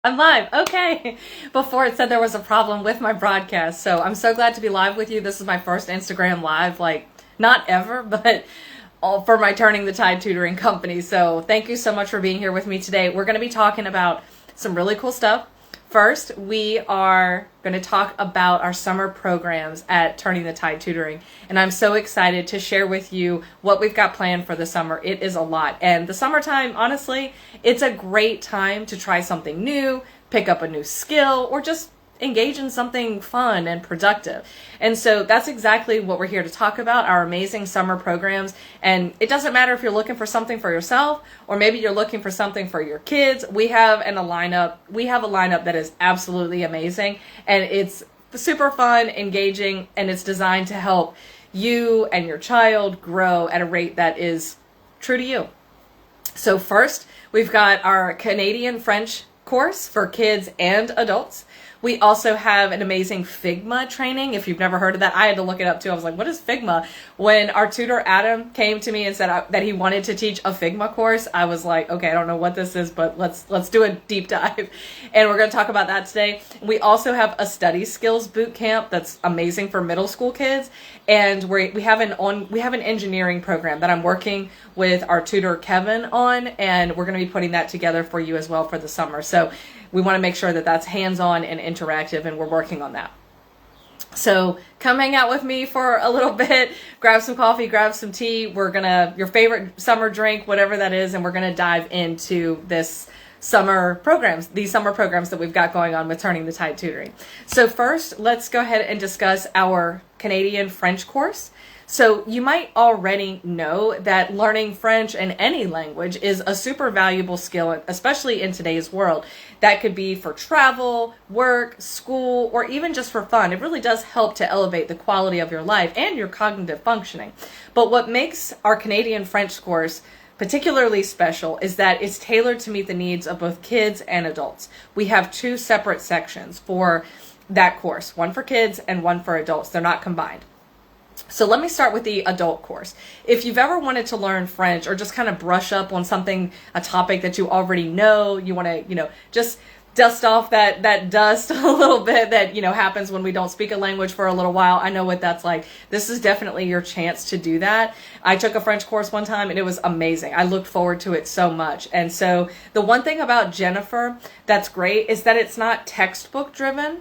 I'm live. Okay. Before it said there was a problem with my broadcast. So I'm so glad to be live with you. This is my first Instagram live, like not ever, but all for my Turning the Tide tutoring company. So thank you so much for being here with me today. We're going to be talking about some really cool stuff. First, we are going to talk about our summer programs at Turning the Tide Tutoring. And I'm so excited to share with you what we've got planned for the summer. It is a lot. And the summertime, honestly, it's a great time to try something new, pick up a new skill, or just engage in something fun and productive. And so that's exactly what we're here to talk about, our amazing summer programs. And it doesn't matter if you're looking for something for yourself or maybe you're looking for something for your kids. We have a lineup that is absolutely amazing, and it's super fun, engaging, and it's designed to help you and your child grow at a rate that is true to you. So first, we've got our Canadian French course for kids and adults. We also have an amazing Figma training. If you've never heard of that, I had to look it up too. I was like, what is Figma? When our tutor, Adam, came to me and said that he wanted to teach a Figma course, I was like, okay, I don't know what this is, but let's do a deep dive. And we're going to talk about that today. We also have a study skills boot camp that's amazing for middle school kids. And we have an engineering program that I'm working with our tutor, Kevin, on, and we're going to be putting that together for you as well for the summer. So we want to make sure that that's hands-on and interactive, and we're working on that. So come hang out with me for a little bit, grab some coffee, grab some tea. Your favorite summer drink, whatever that is, and we're going to dive into these summer programs that we've got going on with Turning the Tide Tutoring. So first, let's go ahead and discuss our Canadian French course. So you might already know that learning French in any language is a super valuable skill, especially in today's world. That could be for travel, work, school, or even just for fun. It really does help to elevate the quality of your life and your cognitive functioning. But what makes our Canadian French course particularly special is that it's tailored to meet the needs of both kids and adults. We have two separate sections for that course, one for kids and one for adults. They're not combined. So let me start with the adult course. If you've ever wanted to learn French or just kind of brush up on a topic that you already know, you want to, just dust off that dust a little bit that, happens when we don't speak a language for a little while. I know what that's like. This is definitely your chance to do that. I took a French course one time and it was amazing. I looked forward to it so much. And so the one thing about Jennifer that's great is that it's not textbook driven.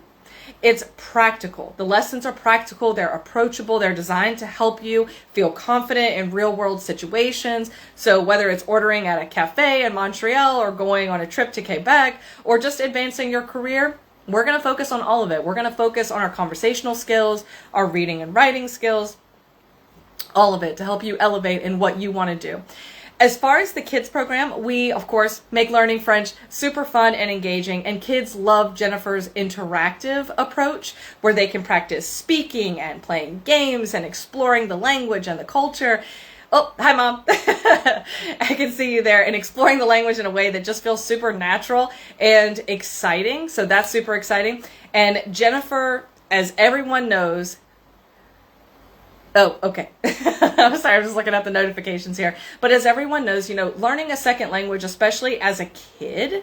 It's practical. The lessons are practical. They're approachable. They're designed to help you feel confident in real world situations. So whether it's ordering at a cafe in Montreal or going on a trip to Quebec or just advancing your career, we're going to focus on all of it. We're going to focus on our conversational skills, our reading and writing skills, all of it to help you elevate in what you want to do. As far as the kids program, we, of course, make learning French super fun and engaging, and kids love Jennifer's interactive approach where they can practice speaking and playing games and exploring the language and the culture. Oh, hi, Mom. I can see you there, and exploring the language in a way that just feels super natural and exciting. So that's super exciting. And Jennifer, as everyone knows, oh, okay. I'm sorry, I'm just looking at the notifications here. But as everyone knows, learning a second language, especially as a kid,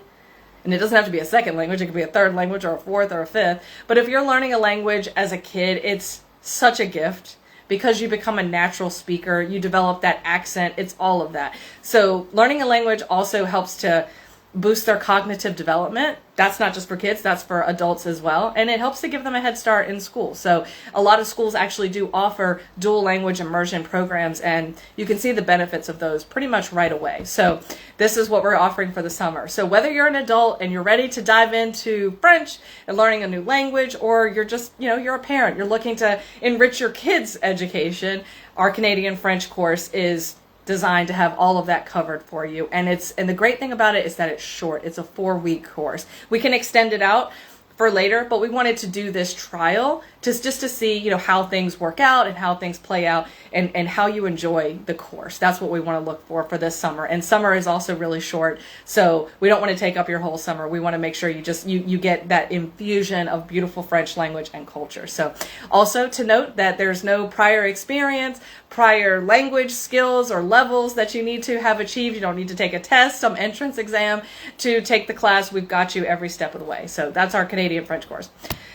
and it doesn't have to be a second language, it could be a third language or a fourth or a fifth. But if you're learning a language as a kid, it's such a gift because you become a natural speaker, you develop that accent, it's all of that. So learning a language also helps to boost their cognitive development. That's not just for kids, that's for adults as well. And it helps to give them a head start in school. So a lot of schools actually do offer dual language immersion programs, and you can see the benefits of those pretty much right away. So this is what we're offering for the summer. So whether you're an adult and you're ready to dive into French and learning a new language, or you're just, you're a parent, you're looking to enrich your kids' education, our Canadian French course is designed to have all of that covered for you. And the great thing about it is that it's short. It's a 4-week course. We can extend it out for later, but we wanted to do this trial just to see, you know, how things work out and how things play out, and how you enjoy the course. That's what we want to look for this summer. And summer is also really short, so we don't want to take up your whole summer. We want to make sure you get that infusion of beautiful French language and culture. So also to note that there's no prior experience, prior language skills or levels that you need to have achieved. You don't need to take a test, some entrance exam to take the class. We've got you every step of the way. So that's our Canadian French course.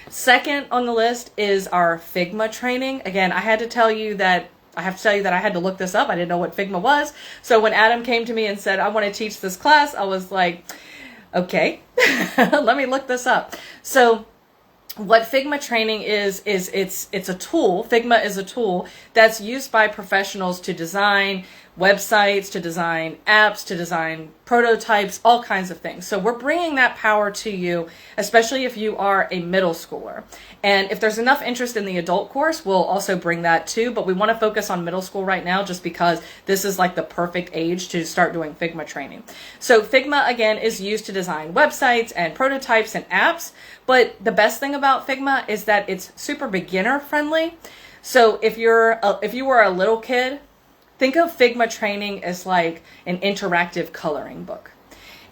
Second on the list is our Figma training. Again, I have to tell you that I had to look this up. I didn't know what Figma was. So when Adam came to me and said, I want to teach this class, I was like, okay, let me look this up. So what Figma training is it's a tool. Figma is a tool that's used by professionals to design websites, to design apps, to design prototypes, all kinds of things. So we're bringing that power to you, especially if you are a middle schooler. And if there's enough interest in the adult course, we'll also bring that too. But we want to focus on middle school right now just because this is like the perfect age to start doing Figma training. So Figma, again, is used to design websites and prototypes and apps. But the best thing about Figma is that it's super beginner friendly. So if you were a little kid, think of Figma training as like an interactive coloring book.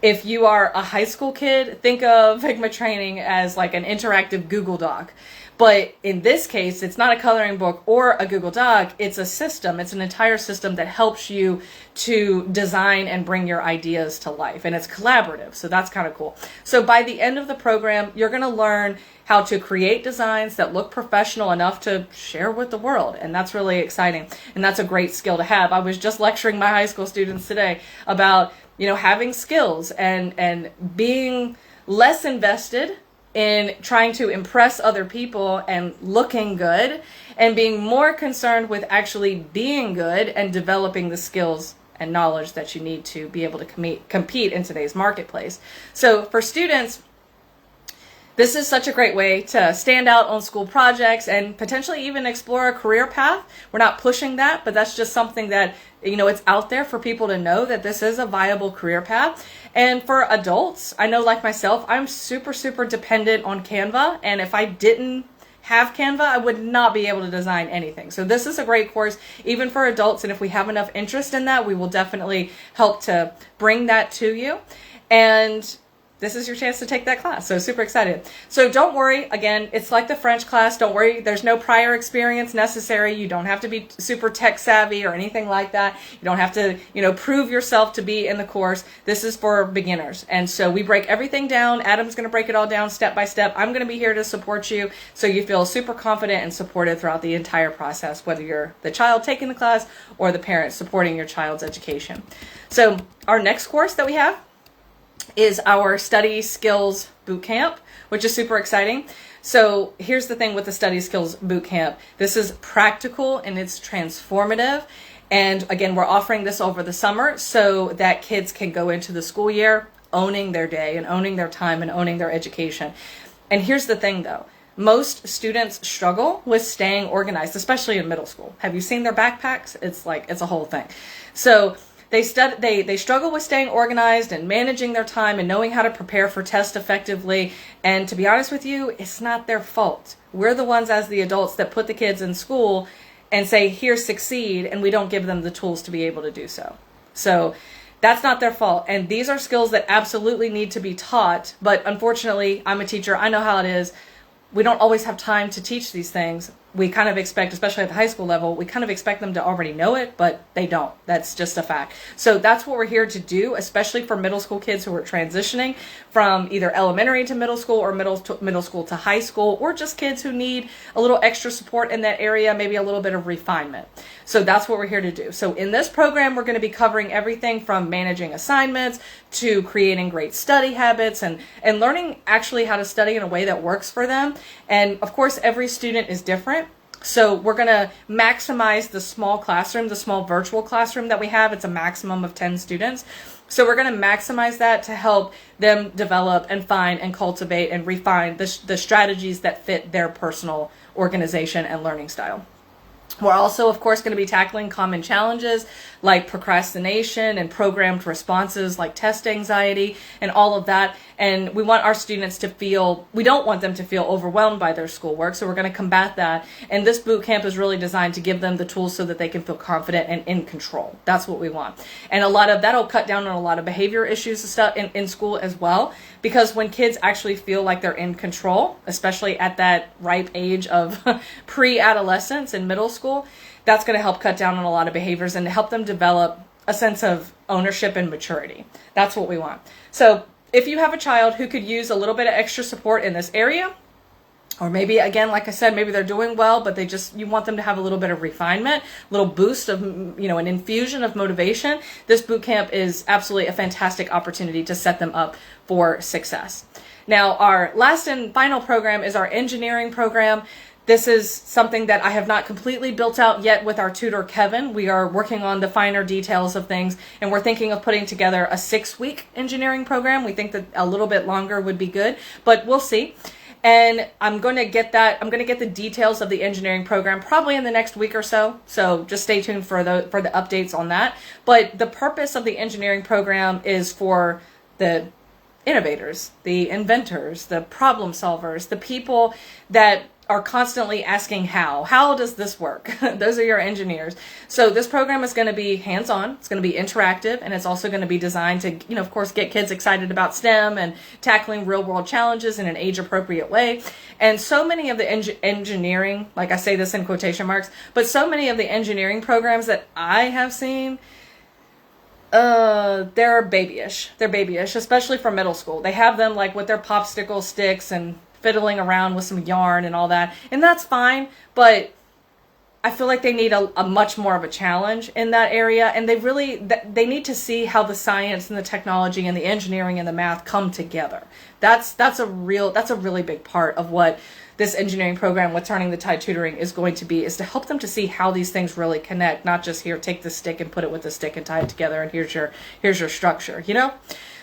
If you are a high school kid, think of Figma training as like an interactive Google Doc. But in this case, it's not a coloring book or a Google Doc. It's a system. It's an entire system that helps you to design and bring your ideas to life. And it's collaborative. So that's kind of cool. So by the end of the program, you're going to learn how to create designs that look professional enough to share with the world. And that's really exciting. And that's a great skill to have. I was just lecturing my high school students today about, you know, having skills and being less invested in trying to impress other people and looking good, and being more concerned with actually being good and developing the skills and knowledge that you need to be able to compete in today's marketplace. So for students, this is such a great way to stand out on school projects and potentially even explore a career path. We're not pushing that, but that's just something that, you know, it's out there for people to know that this is a viable career path. And for adults, I know like myself, I'm super, super dependent on Canva. And if I didn't have Canva, I would not be able to design anything. So this is a great course, even for adults. And if we have enough interest in that, we will definitely help to bring that to you. And this is your chance to take that class. So super excited. So don't worry. Again, it's like the French class. Don't worry. There's no prior experience necessary. You don't have to be super tech savvy or anything like that. You don't have to, you know, prove yourself to be in the course. This is for beginners. And so we break everything down. Adam's going to break it all down step by step. I'm going to be here to support you so you feel super confident and supported throughout the entire process, whether you're the child taking the class or the parent supporting your child's education. So our next course that we have is our Study Skills Bootcamp, which is super exciting. So here's the thing with the Study Skills Bootcamp. This is practical and it's transformative. And again, we're offering this over the summer so that kids can go into the school year owning their day and owning their time and owning their education. And here's the thing though. Most students struggle with staying organized, especially in middle school. Have you seen their backpacks? It's a whole thing. So they struggle with staying organized and managing their time and knowing how to prepare for tests effectively. And to be honest with you, it's not their fault. We're the ones as the adults that put the kids in school and say, here, succeed, and we don't give them the tools to be able to do so. So that's not their fault. And these are skills that absolutely need to be taught. But unfortunately, I'm a teacher. I know how it is. We don't always have time to teach these things. We kind of expect, especially at the high school level, we kind of expect them to already know it, but they don't. That's just a fact. So that's what we're here to do, especially for middle school kids who are transitioning from either elementary to middle school or middle school to high school, or just kids who need a little extra support in that area, maybe a little bit of refinement. So that's what we're here to do. So in this program, we're going to be covering everything from managing assignments to creating great study habits and learning actually how to study in a way that works for them. And of course, every student is different. So we're going to maximize the small classroom, the small virtual classroom that we have. It's a maximum of 10 students. So we're going to maximize that to help them develop and find and cultivate and refine the strategies that fit their personal organization and learning style. We're also, of course, going to be tackling common challenges like procrastination and programmed responses like test anxiety and all of that. And we want our students to feel, we don't want them to feel overwhelmed by their schoolwork. So we're going to combat that. And this boot camp is really designed to give them the tools so that they can feel confident and in control. That's what we want. And a lot of that'll cut down on a lot of behavior issues and stuff in school as well. Because when kids actually feel like they're in control, especially at that ripe age of pre-adolescence and middle school, that's going to help cut down on a lot of behaviors and help them develop a sense of ownership and maturity. That's what we want. So if you have a child who could use a little bit of extra support in this area, or maybe, again, like I said, maybe they're doing well, but you want them to have a little bit of refinement, a little boost of, an infusion of motivation, this boot camp is absolutely a fantastic opportunity to set them up for success. Now, our last and final program is our engineering program. This is something that I have not completely built out yet with our tutor, Kevin. We are working on the finer details of things, and we're thinking of putting together a 6-week engineering program. We think that a little bit longer would be good, but we'll see. And I'm going to get the details of the engineering program probably in the next week or so. So just stay tuned for the updates on that. But the purpose of the engineering program is for the innovators, the inventors, the problem solvers, the people that are constantly asking how does this work? Those are your engineers. So this program is going to be hands-on, it's going to be interactive, and it's also going to be designed to, of course, get kids excited about STEM and tackling real-world challenges in an age-appropriate way. And so many of the engineering, like I say this in quotation marks, but so many of the engineering programs that I have seen, they're babyish. They're babyish, especially for middle school. They have them like with their popsicle sticks and fiddling around with some yarn and all that. And that's fine, but I feel like they need a much more of a challenge in that area. And they need to see how the science and the technology and the engineering and the math come together. That's a really big part of what this engineering program with Turning the Tide Tutoring is going to be, is to help them to see how these things really connect, not just here, take the stick and put it with the stick and tie it together and here's your structure,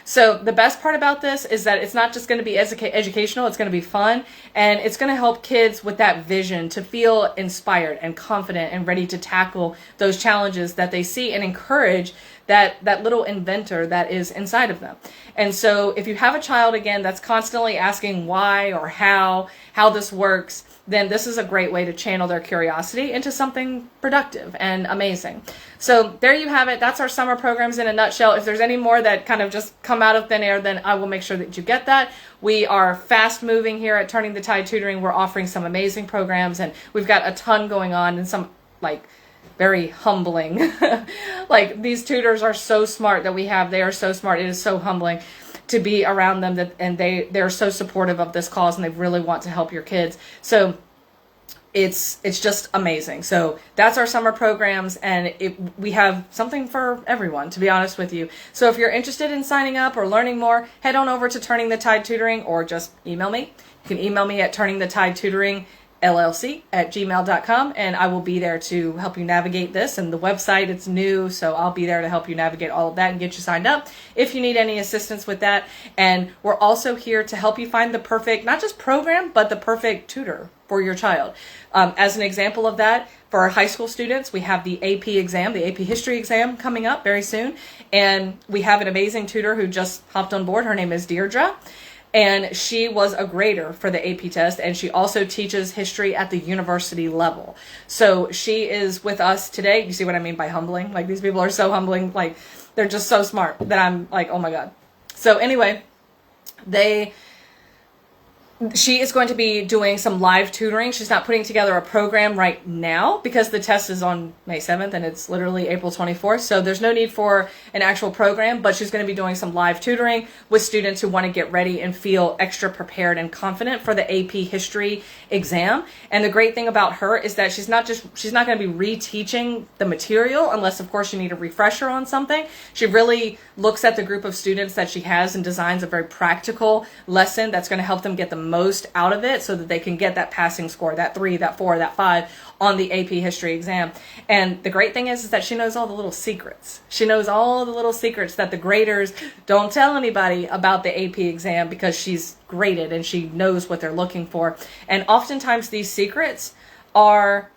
So the best part about this is that it's not just going to be educational, it's going to be fun, and it's going to help kids with that vision to feel inspired and confident and ready to tackle those challenges that they see and encourage that little inventor that is inside of them. And so if you have a child, again, that's constantly asking why or how this works, then this is a great way to channel their curiosity into something productive and amazing. So there you have it. That's our summer programs in a nutshell. If there's any more that kind of just come out of thin air, then I will make sure that you get that. We are fast moving here at Turning the Tide Tutoring. We're offering some amazing programs, and we've got a ton going on, and some very humbling. These tutors are so smart that we have. They are so smart. It is so humbling to be around them, and they're so supportive of this cause, and they really want to help your kids. So it's just amazing. So that's our summer programs, and we have something for everyone, to be honest with you. So if you're interested in signing up or learning more, head on over to Turning the Tide Tutoring, or just email me. You can email me at turningthetide@gmail.com, and I will be there to help you navigate this. And the website, it's new, so I'll be there to help you navigate all of that and get you signed up if you need any assistance with that. And we're also here to help you find the perfect, not just program, but the perfect tutor for your child. As an example of that, for our high school students, we have the AP exam, the AP history exam coming up very soon. And we have an amazing tutor who just hopped on board. Her name is Deirdre. And she was a grader for the AP test, and she also teaches history at the university level. So she is with us today. You see what I mean by humbling? These people are so humbling. They're just so smart that I'm like, oh my God. So anyway, she is going to be doing some live tutoring. She's not putting together a program right now because the test is on May 7th and it's literally April 24th. So there's no need for an actual program, but she's going to be doing some live tutoring with students who want to get ready and feel extra prepared and confident for the AP history exam. And the great thing about her is that she's not going to be reteaching the material, unless of course you need a refresher on something. She really looks at the group of students that she has and designs a very practical lesson that's going to help them get the most out of it so that they can get that passing score, that 3, that 4, that 5 on the AP history exam. And the great thing is that she knows all the little secrets. She knows all the little secrets that the graders don't tell anybody about the AP exam, because she's graded and she knows what they're looking for. And oftentimes these secrets are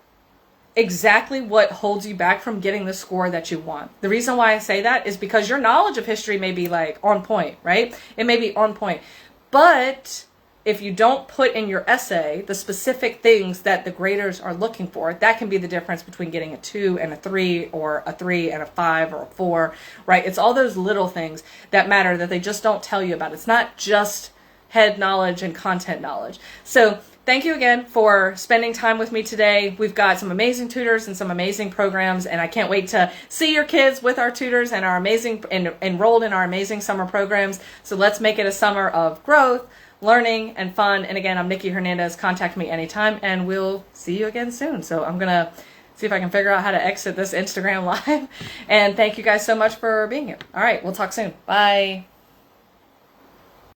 exactly what holds you back from getting the score that you want. The reason why I say that is because your knowledge of history may be like on point, right? It may be on point. But if you don't put in your essay the specific things that the graders are looking for, that can be the difference between getting a 2 and a 3, or a 3 and a 5, or a 4, right? It's all those little things that matter that they just don't tell you about. It's not just head knowledge and content knowledge. So thank you again for spending time with me today. We've got some amazing tutors and some amazing programs, and I can't wait to see your kids with our tutors and our amazing enrolled in our amazing summer programs. So let's make it a summer of growth, learning, and fun. And again, I'm Nikki Hernandez. Contact me anytime, and we'll see you again soon. So I'm going to see if I can figure out how to exit this Instagram live. And thank you guys so much for being here. All right, we'll talk soon. Bye.